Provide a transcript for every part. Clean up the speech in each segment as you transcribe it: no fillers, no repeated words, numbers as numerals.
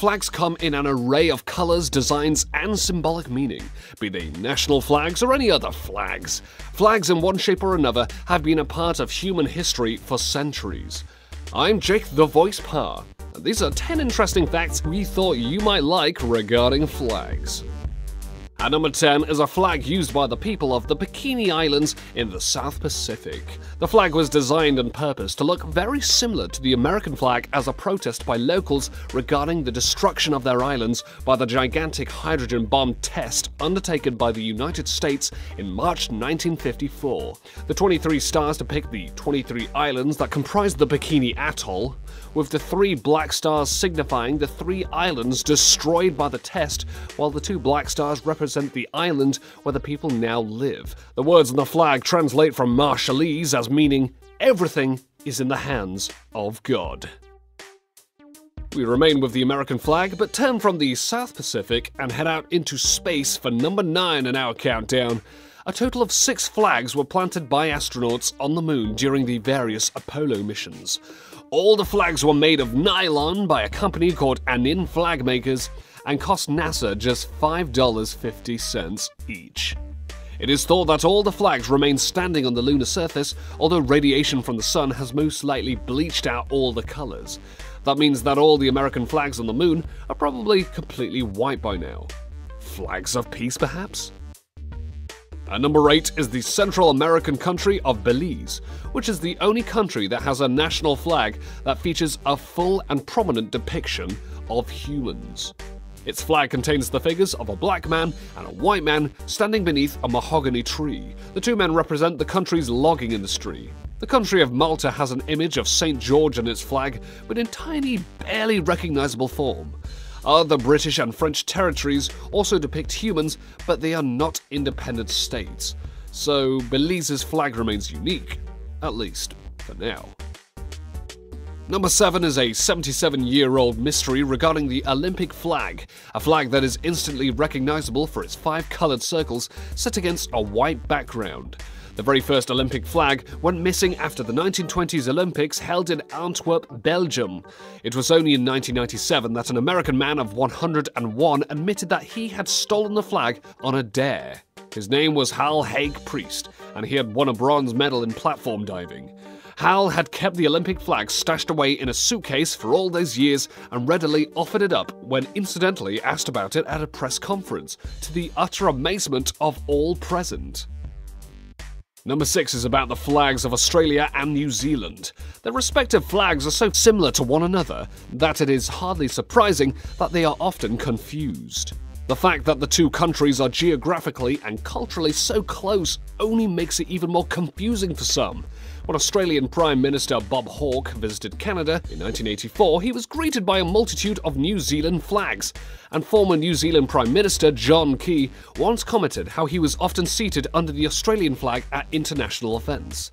flags come in an array of colors, designs, and symbolic meaning, be they national flags or any other flags. Flags in one shape or another have been a part of human history for centuries. I'm Jake the Voice Parr, and these are 10 interesting facts we thought you might like regarding flags. At number 10 is a flag used by the people of the Bikini Islands in the South Pacific. The flag was designed and purposed to look very similar to the American flag as a protest by locals regarding the destruction of their islands by the gigantic hydrogen bomb test undertaken by the United States in March 1954. The 23 stars depict the 23 islands that comprise the Bikini Atoll, with the 3 black stars signifying the 3 islands destroyed by the test, while the 2 black stars represent the island where the people now live. The words on the flag translate from Marshallese as meaning, "Everything is in the hands of God." We remain with the American flag, but turn from the South Pacific and head out into space for number 9 in our countdown. A total of 6 flags were planted by astronauts on the moon during the various Apollo missions. All the flags were made of nylon by a company called Annin Flag Makers and cost NASA just $5.50 each. It is thought that all the flags remain standing on the lunar surface, although radiation from the sun has most likely bleached out all the colors. That means that all the American flags on the moon are probably completely white by now. Flags of peace, perhaps? At number 8 is the Central American country of Belize, which is the only country that has a national flag that features a full and prominent depiction of humans. Its flag contains the figures of a black man and a white man standing beneath a mahogany tree. The 2 men represent the country's logging industry. The country of Malta has an image of St. George in its flag, but in tiny, barely recognizable form. Other British and French territories also depict humans, but they are not independent states. So Belize's flag remains unique, at least for now. Number 7 is a 77-year-old mystery regarding the Olympic flag, a flag that is instantly recognizable for its 5 colored circles set against a white background. The very first Olympic flag went missing after the 1920s Olympics held in Antwerp, Belgium. It was only in 1997 that an American man of 101 admitted that he had stolen the flag on a dare. His name was Hal Haig Priest, and he had won a bronze medal in platform diving. Hal had kept the Olympic flag stashed away in a suitcase for all those years and readily offered it up when incidentally asked about it at a press conference, to the utter amazement of all present. Number 6 is about the flags of Australia and New Zealand. Their respective flags are so similar to one another that it is hardly surprising that they are often confused. The fact that the 2 countries are geographically and culturally so close only makes it even more confusing for some. When Australian Prime Minister Bob Hawke visited Canada in 1984, he was greeted by a multitude of New Zealand flags, and former New Zealand Prime Minister John Key once commented how he was often seated under the Australian flag at international events.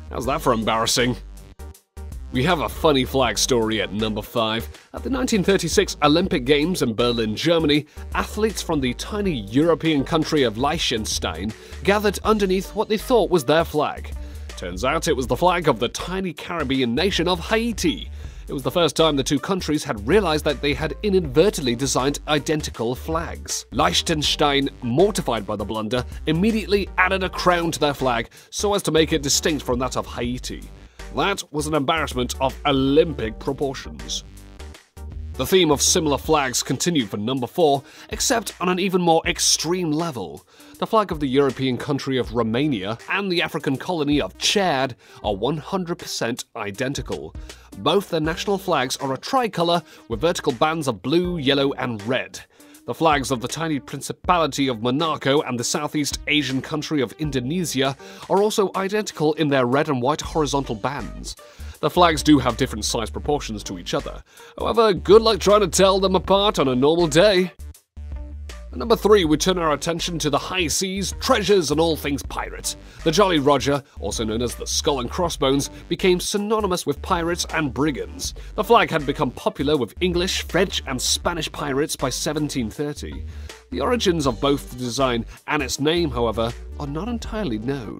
How's that for embarrassing? We have a funny flag story at number 5. At the 1936 Olympic Games in Berlin, Germany, athletes from the tiny European country of Liechtenstein gathered underneath what they thought was their flag. Turns out it was the flag of the tiny Caribbean nation of Haiti. It was the first time the 2 countries had realized that they had inadvertently designed identical flags. Liechtenstein, mortified by the blunder, immediately added a crown to their flag so as to make it distinct from that of Haiti. That was an embarrassment of Olympic proportions. The theme of similar flags continued for number 4, except on an even more extreme level. The flag of the European country of Romania and the African colony of Chad are 100% identical. Both their national flags are a tricolour with vertical bands of blue, yellow, and red. The flags of the tiny Principality of Monaco and the Southeast Asian country of Indonesia are also identical in their red and white horizontal bands. The flags do have different size proportions to each other. However, good luck trying to tell them apart on a normal day. At number 3, we turn our attention to the high seas, treasures, and all things pirate. The Jolly Roger, also known as the Skull and Crossbones, became synonymous with pirates and brigands. The flag had become popular with English, French, and Spanish pirates by 1730. The origins of both the design and its name, however, are not entirely known.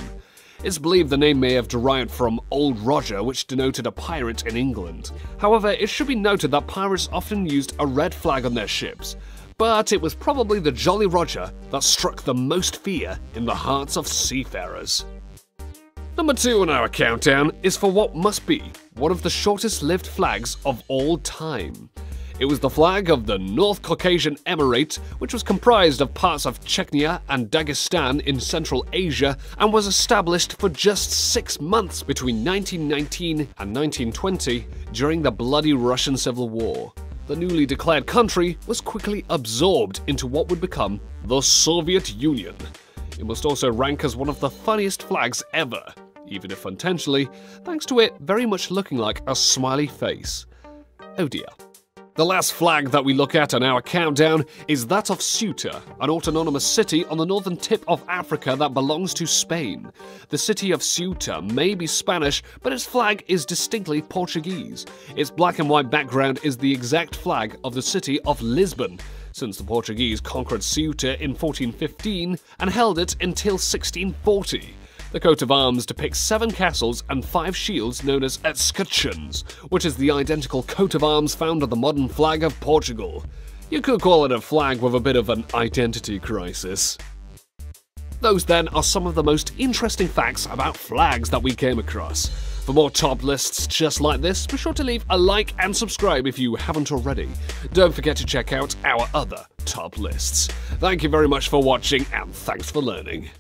It's believed the name may have derived from Old Roger, which denoted a pirate in England. However, it should be noted that pirates often used a red flag on their ships, but it was probably the Jolly Roger that struck the most fear in the hearts of seafarers. Number 2 on our countdown is for what must be one of the shortest-lived flags of all time. It was the flag of the North Caucasian Emirate, which was comprised of parts of Chechnya and Dagestan in Central Asia and was established for just 6 months between 1919 and 1920 during the bloody Russian Civil War. The newly declared country was quickly absorbed into what would become the Soviet Union. It must also rank as one of the funniest flags ever, even if unintentionally, thanks to it very much looking like a smiley face. Oh dear. The last flag that we look at on our countdown is that of Ceuta, an autonomous city on the northern tip of Africa that belongs to Spain. The city of Ceuta may be Spanish, but its flag is distinctly Portuguese. Its black and white background is the exact flag of the city of Lisbon, since the Portuguese conquered Ceuta in 1415 and held it until 1640. The coat of arms depicts 7 castles and 5 shields known as escutcheons, which is the identical coat of arms found on the modern flag of Portugal. You could call it a flag with a bit of an identity crisis. Those then are some of the most interesting facts about flags that we came across. For more top lists just like this, be sure to leave a like and subscribe if you haven't already. Don't forget to check out our other top lists. Thank you very much for watching, and thanks for learning.